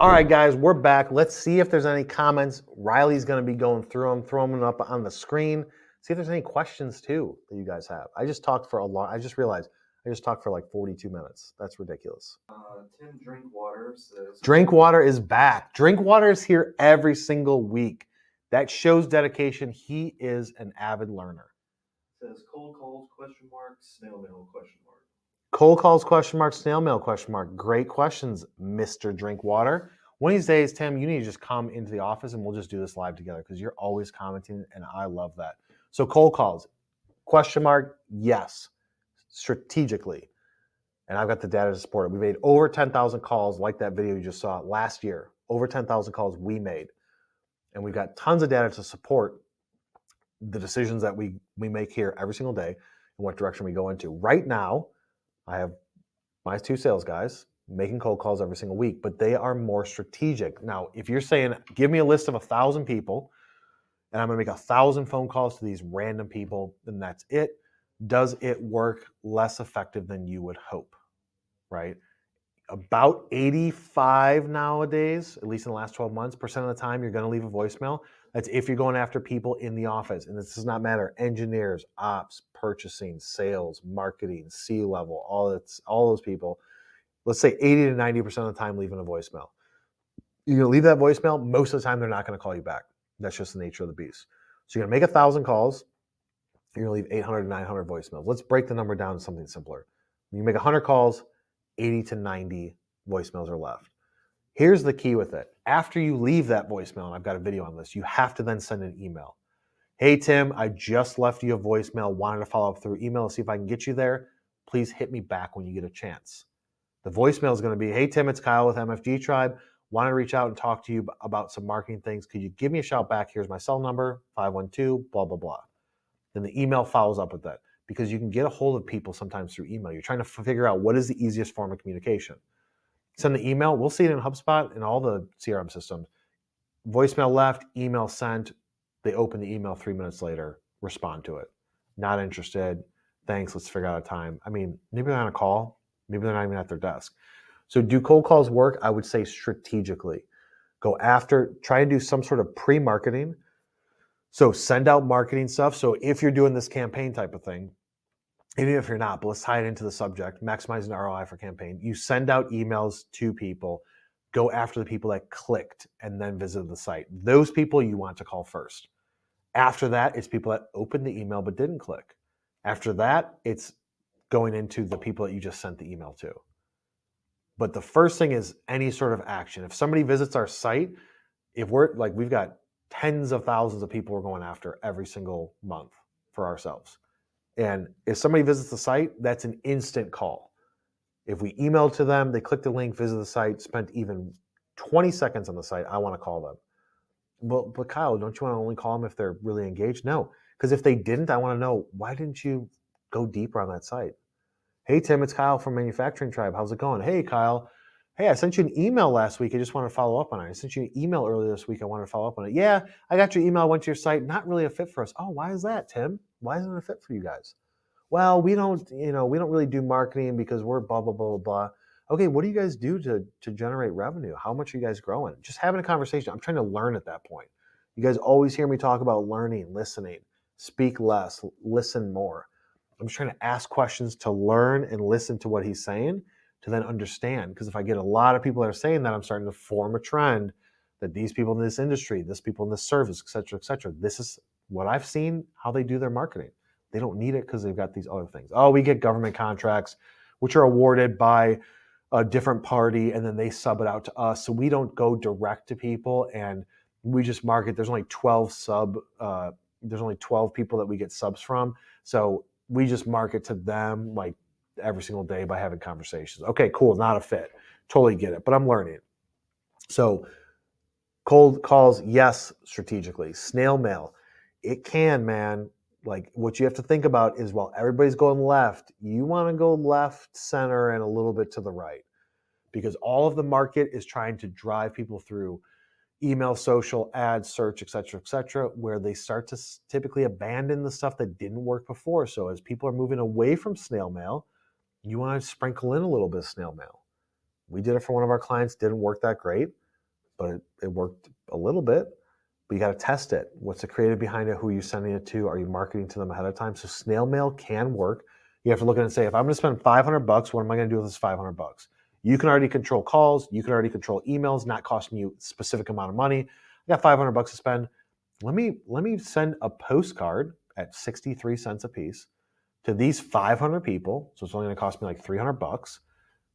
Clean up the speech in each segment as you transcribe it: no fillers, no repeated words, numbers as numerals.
All right, guys, we're back. Let's see if there's any comments. Riley's going to be going through them, throwing them up on the screen. See if there's any questions too that you guys have. I just talked for a long. I just realized I just talked for like 42 minutes. That's ridiculous. Tim Drinkwater says, Drinkwater is back. Drinkwater is here every single week. That shows dedication. He is an avid learner. Says cold calls, question mark, snail mail, question mark. Cold calls, question mark, snail mail, question mark. Great questions, Mr. Drinkwater. One of these days, Tim, you need to just come into the office and we'll just do this live together because you're always commenting and I love that. So cold calls, question mark, yes, strategically. And I've got the data to support it. We made over 10,000 calls like that video you just saw last year. Over 10,000 calls we made. And we've got tons of data to support the decisions that we make here every single day and what direction we go into. Right now, I have my two sales guys making cold calls every single week, but they are more strategic. Now, if you're saying, give me a list of 1,000 people and I'm going to make 1,000 phone calls to these random people, then that's it. Does it work less effective than you would hope, right? About 85 nowadays, at least in the last 12 months, percent of the time you're going to leave a voicemail. That's if you're going after people in the office. And this does not matter. Engineers, ops, purchasing, sales, marketing, C-level, all those people. Let's say 80 to 90% of the time leaving a voicemail. You're going to leave that voicemail. Most of the time, they're not going to call you back. That's just the nature of the beast. So you're going to make 1,000 calls. You're going to leave 800 to 900 voicemails. Let's break the number down to something simpler. You make 100 calls, 80 to 90 voicemails are left. Here's the key with it. After you leave that voicemail, and I've got a video on this, you have to then send an email. Hey, Tim, I just left you a voicemail, wanted to follow up through email to see if I can get you there. Please hit me back when you get a chance. The voicemail is going to be, hey, Tim, it's Kyle with MFG Tribe. Want to reach out and talk to you about some marketing things. Could you give me a shout back? Here's my cell number, 512, blah, blah, blah. Then the email follows up with that because you can get a hold of people sometimes through email. You're trying to figure out what is the easiest form of communication. Send the email. We'll see it in HubSpot and all the CRM systems. Voicemail left, email sent. They open the email 3 minutes later, respond to it. Not interested. Thanks. Let's figure out a time. I mean, maybe they're on a call. Maybe they're not even at their desk. So do cold calls work? I would say strategically. Go after, try and do some sort of pre-marketing. So send out marketing stuff. So if you're doing this campaign type of thing, even if you're not, but let's tie it into the subject, maximizing the ROI for campaign. You send out emails to people, go after the people that clicked and then visited the site. Those people you want to call first. After that, it's people that opened the email but didn't click. After that, it's going into the people that you just sent the email to. But the first thing is any sort of action. If somebody visits our site, if we're like, we've got tens of thousands of people we're going after every single month for ourselves. And if somebody visits the site, that's an instant call. If we email to them, they click the link, visit the site, spent even 20 seconds on the site, I want to call them. But Kyle, don't you want to only call them if they're really engaged? No, because if they didn't, I want to know, why didn't you go deeper on that site? Hey, Tim, it's Kyle from Manufacturing Tribe. How's it going? Hey, Kyle. Hey, I sent you an email last week. I just want to follow up on it. I sent you an email earlier this week. I want to follow up on it. Yeah, I got your email. I went to your site. Not really a fit for us. Oh, why is that, Tim? Why isn't it a fit for you guys? Well, we don't really do marketing because we're blah, blah, blah, blah, blah. Okay, what do you guys do to generate revenue? How much are you guys growing? Just having a conversation. I'm trying to learn at that point. You guys always hear me talk about learning, listening, speak less, listen more. I'm just trying to ask questions to learn and listen to what he's saying to then understand. Because if I get a lot of people that are saying that, I'm starting to form a trend that these people in this industry, this people in this service, et cetera, this is what I've seen, how they do their marketing. They don't need it because they've got these other things. Oh, we get government contracts, which are awarded by a different party, and then they sub it out to us. So we don't go direct to people, and we just market. There's only 12 people that we get subs from. So we just market to them like every single day by having conversations. Okay, cool, not a fit. Totally get it, but I'm learning. So cold calls, yes, strategically. Snail mail, it can, man. Like what you have to think about is while everybody's going left, you want to go left, center, and a little bit to the right because all of the market is trying to drive people through email, social, ads, search, et cetera, where they start to typically abandon the stuff that didn't work before. So as people are moving away from snail mail, you want to sprinkle in a little bit of snail mail. We did it for one of our clients, didn't work that great. but it worked a little bit. But you got to test it. What's the creative behind it? Who are you sending it to? Are you marketing to them ahead of time? So snail mail can work. You have to look at it and say, if I'm going to spend $500, what am I going to do with this $500? You can already control calls. You can already control emails, not costing you a specific amount of money. I got $500 to spend. Let me send a postcard at 63 cents a piece to these 500 people. So it's only going to cost me like $300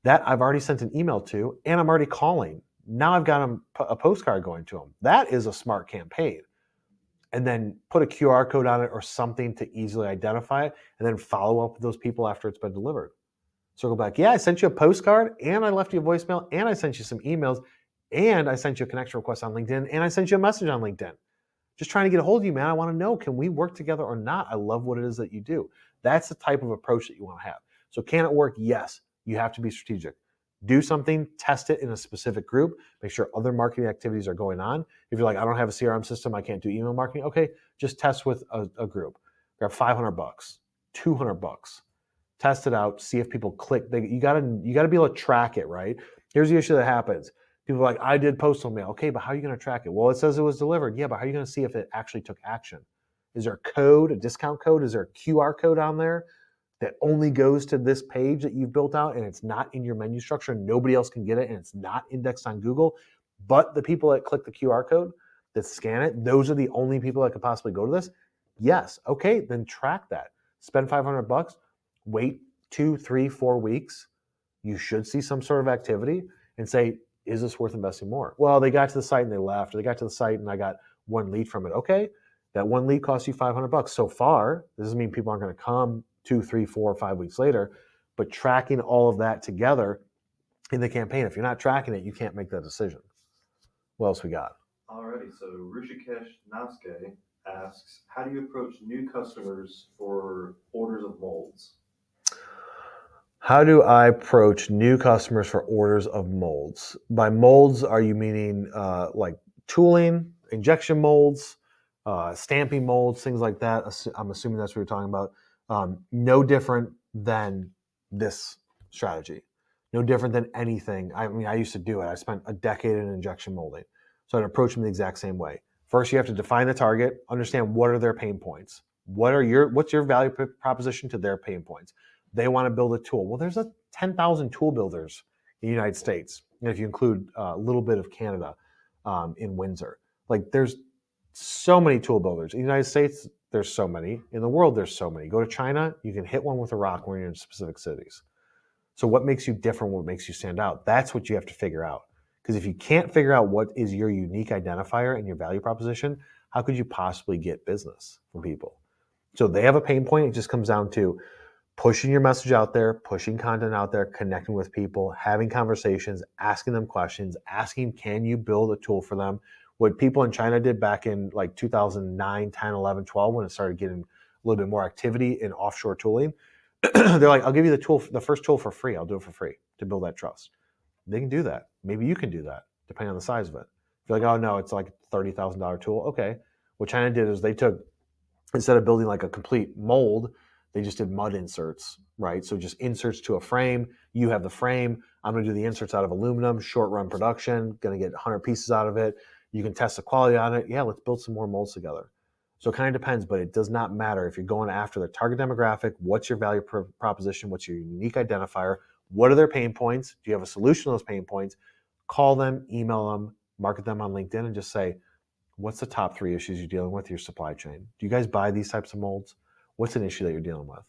that I've already sent an email to, and I'm already calling. Now I've got a postcard going to them. That is a smart campaign. And then put a QR code on it or something to easily identify it, and then follow up with those people after it's been delivered. Circle back. Yeah, I sent you a postcard, and I left you a voicemail, and I sent you some emails, and I sent you a connection request on LinkedIn, and I sent you a message on LinkedIn. Just trying to get a hold of you, man. I want to know, can we work together or not? I love what it is that you do. That's the type of approach that you want to have. So can it work? Yes. You have to be strategic. Do something, test it in a specific group, make sure other marketing activities are going on. If you're like, I don't have a CRM system, I can't do email marketing. Okay, just test with a group. Grab $500, $200. Test it out, see if people click. You gotta be able to track it, right? Here's the issue that happens. People are like, I did postal mail. Okay, but how are you going to track it? Well, it says it was delivered. Yeah, but how are you going to see if it actually took action? Is there a code, a discount code? Is there a QR code on there that only goes to this page that you've built out and it's not in your menu structure and nobody else can get it and it's not indexed on Google? But the people that click the QR code, that scan it, those are the only people that could possibly go to this? Yes. Okay, then track that. Spend $500, wait 2, 3, 4 weeks. You should see some sort of activity and say, is this worth investing more? Well, they got to the site and they left, or they got to the site and I got one lead from it. Okay, that one lead cost you $500 so far. This doesn't mean people aren't going to come 2, 3, 4, 5 weeks later, but tracking all of that together in the campaign. If you're not tracking it, you can't make that decision. What else we got? Alrighty, so Rushikesh Naske asks, how do you approach new customers for orders of molds? How do I approach new customers for orders of molds? By molds, are you meaning like tooling, injection molds, stamping molds, things like that? I'm assuming that's what you're talking about. No different than this strategy. No different than anything. I mean, I used to do it. I spent a decade in injection molding. So I'd approach them the exact same way. First, you have to define the target, understand what are their pain points. What's your value proposition to their pain points? They want to build a tool. Well, there's 10,000 tool builders in the United States, and if you include a little bit of Canada in Windsor. Like there's so many tool builders. In the United States, there's so many. In the world, there's so many. Go to China, you can hit one with a rock when you're in specific cities. So what makes you different? What makes you stand out? That's what you have to figure out. Because if you can't figure out what is your unique identifier and your value proposition, how could you possibly get business from people? So they have a pain point. It just comes down to pushing your message out there, pushing content out there, connecting with people, having conversations, asking them questions, asking, can you build a tool for them? What people in China did back in like 2009, 10, 11, 12, when it started getting a little bit more activity in offshore tooling, they're like, I'll give you the tool, the first tool for free. I'll do it for free to build that trust. They can do that. Maybe you can do that, depending on the size of it. If you're like, oh no, it's like a $30,000 tool. Okay. What China did is they took, instead of building like a complete mold, they just did mud inserts, right? So just inserts to a frame. You have the frame. I'm going to do the inserts out of aluminum, short run production, going to get 100 pieces out of it. You can test the quality on it. Yeah, let's build some more molds together. So it kind of depends, but it does not matter if you're going after the target demographic. What's your value proposition? What's your unique identifier? What are their pain points? Do you have a solution to those pain points? Call them, email them, market them on LinkedIn, and just say, what's the top 3 issues you're dealing with your supply chain? Do you guys buy these types of molds? What's an issue that you're dealing with?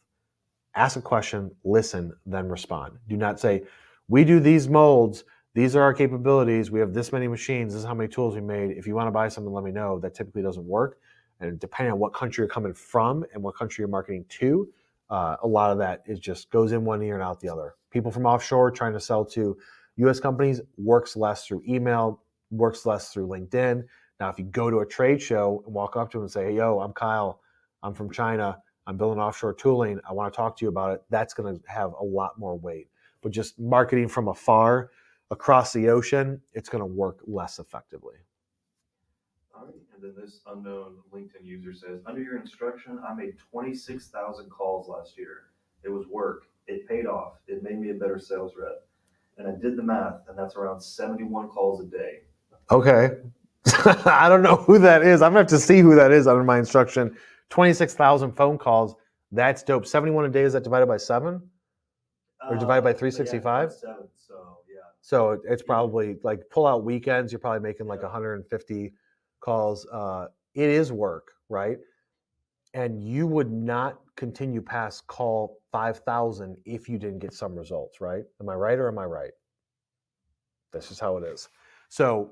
Ask a question, listen, then respond. Do not say, we do these molds. These are our capabilities. We have this many machines. This is how many tools we made. If you want to buy something, let me know. That typically doesn't work. And depending on what country you're coming from and what country you're marketing to, a lot of that is just goes in one ear and out the other. People from offshore trying to sell to U.S. companies works less through email, works less through LinkedIn. Now, if you go to a trade show and walk up to them and say, hey, yo, I'm Kyle. I'm from China. I'm building offshore tooling. I want to talk to you about it. That's going to have a lot more weight. But just marketing from afar across the ocean, it's going to work less effectively. All right, and then this unknown LinkedIn user says, under your instruction, I made 26,000 calls last year. It was work. It paid off. It made me a better sales rep. And I did the math, and that's around 71 calls a day. Okay. I don't know who that is. I'm gonna have to see who that is under my instruction. 26,000 phone calls. That's dope. 71 a day, is that divided by 7 or divided by But yeah, 365? times 7. So yeah. So it's Yeah. probably like pull out weekends, you're probably making like Yeah. 150 calls. It is work, right? And you would not continue past call 5,000 if you didn't get some results, right? Am I right or am I right? That's just how it is. So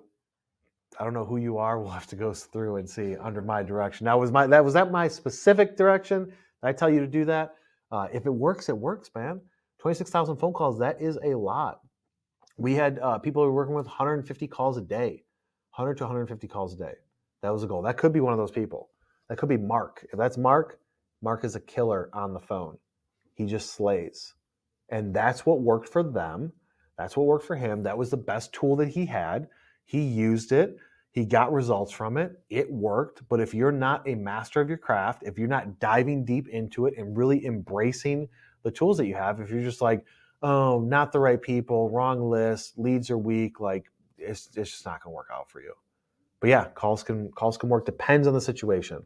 I don't know who you are. We'll have to go through and see under my direction. Now, was that my specific direction? Did I tell you to do that? If it works, man. 26,000 phone calls, that is a lot. We had people who were working with 150 calls a day, 100 to 150 calls a day. That was a goal. That could be one of those people. That could be Mark. If that's Mark, Mark is a killer on the phone. He just slays. And that's what worked for them. That's what worked for him. That was the best tool that he had. He used it. He got results from it. It worked. But if you're not a master of your craft, if you're not diving deep into it and really embracing the tools that you have, if you're just like, oh, not the right people, wrong list, leads are weak, like it's just not gonna work out for you. But yeah, calls can work. Depends on the situation.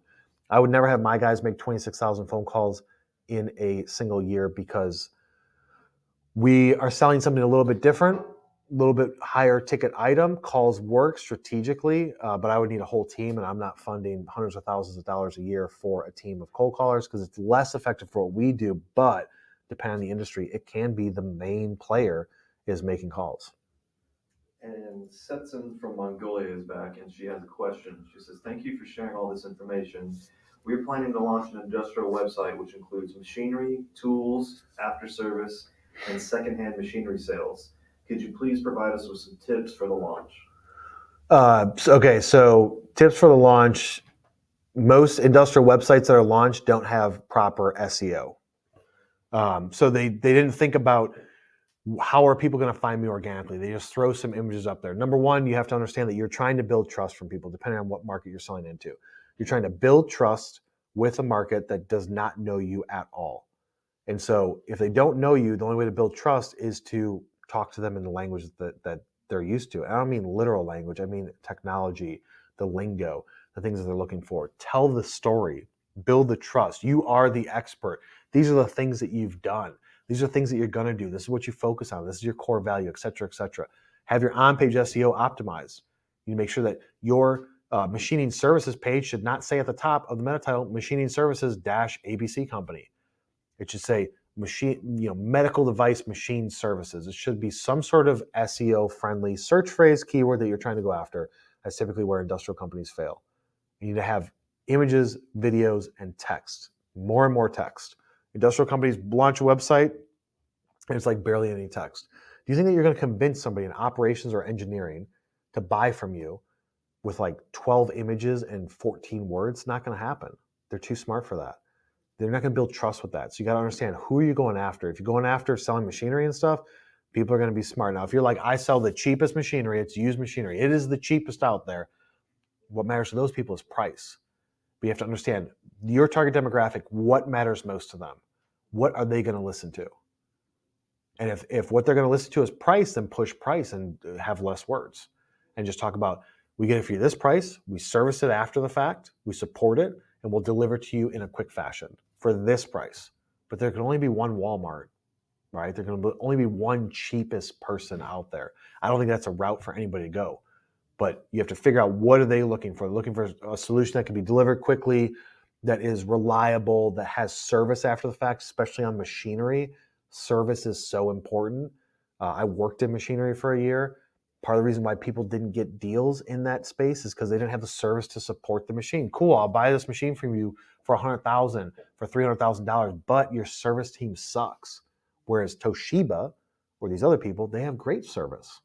I would never have my guys make 26,000 phone calls in a single year because we are selling something a little bit different, a little bit higher ticket item. Calls work strategically, but I would need a whole team, and I'm not funding hundreds of thousands of dollars a year for a team of cold callers because it's less effective for what we do. But depending on the industry, it can be the main player is making calls. And Setson from Mongolia is back, and she has a question. She says, "Thank you for sharing all this information. We are planning to launch an industrial website which includes machinery, tools, after service, and secondhand machinery sales. Could you please provide us with some tips for the launch?" So tips for the launch. Most industrial websites that are launched don't have proper SEO. So they didn't think about how are people going to find me organically. They just throw some images up there. Number one, you have to understand that you're trying to build trust from people, depending on what market you're selling into. You're trying to build trust with a market that does not know you at all. And so if they don't know you, the only way to build trust is to talk to them in the language that they're used to. And I don't mean literal language, I mean technology, the lingo, the things that they're looking for. Tell the story, build the trust. You are the expert. These are the things that you've done. These are things that you're going to do. This is what you focus on. This is your core value, et cetera, et cetera. Have your on-page SEO optimized. You make sure that your machining services page should not say at the top of the meta title, machining services dash ABC company. It should say medical device machine services. It should be some sort of SEO friendly search phrase keyword that you're trying to go after. That's typically where industrial companies fail. You need to have images, videos, and text. More and more text. Industrial companies launch a website and it's like barely any text. Do you think that you're going to convince somebody in operations or engineering to buy from you with like 12 images and 14 words? Not going to happen. They're too smart for that. They're not going to build trust with that. So you got to understand, who are you going after? If you're going after selling machinery and stuff, people are going to be smart. Now, if you're like, I sell the cheapest machinery, it's used machinery, it is the cheapest out there. What matters to those people is price. But you have to understand your target demographic, what matters most to them? What are they going to listen to? And if what they're going to listen to is price, then push price and have less words and just talk about, we get it for you this price, we service it after the fact, we support it, and we'll deliver to you in a quick fashion for this price. But there can only be one Walmart, right? There can only be one cheapest person out there. I don't think that's a route for anybody to go. But you have to figure out, what are they looking for? They're looking for a solution that can be delivered quickly, that is reliable, that has service after the fact, especially on machinery. Service is so important. I worked in machinery for a year. Part of the reason why people didn't get deals in that space is because they didn't have the service to support the machine. Cool, I'll buy this machine from you for $100,000, for $300,000, but your service team sucks. Whereas Toshiba or these other people, they have great service.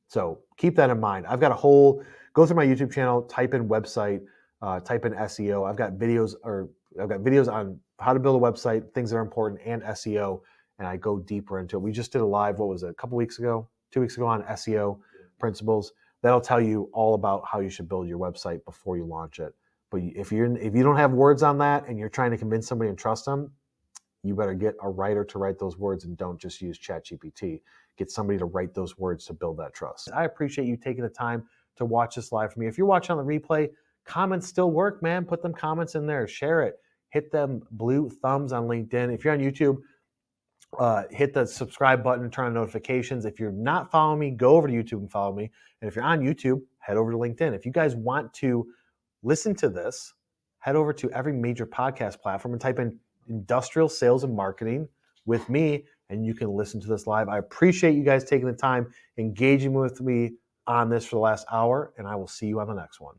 So keep that in mind. I've got go through my YouTube channel, type in website, type in SEO. I've got videos on how to build a website, things that are important, and SEO, and I go deeper into it. We just did a live, what was it, a couple weeks ago, 2 weeks ago, on SEO principles. That'll tell you all about how you should build your website before you launch it. But if you don't have words on that and you're trying to convince somebody and trust them, you better get a writer to write those words and don't just use ChatGPT. Get somebody to write those words to build that trust. I appreciate you taking the time to watch this live from me. If you're watching on the replay, comments still work, man. Put them comments in there, share it, hit them blue thumbs on LinkedIn. If you're on YouTube, hit the subscribe button, turn on notifications. If you're not following me, go over to YouTube and follow me. And if you're on YouTube, head over to LinkedIn. If you guys want to listen to this, head over to every major podcast platform and type in industrial sales and marketing with me, and you can listen to this live. I appreciate you guys taking the time, engaging with me on this for the last hour, and I will see you on the next one.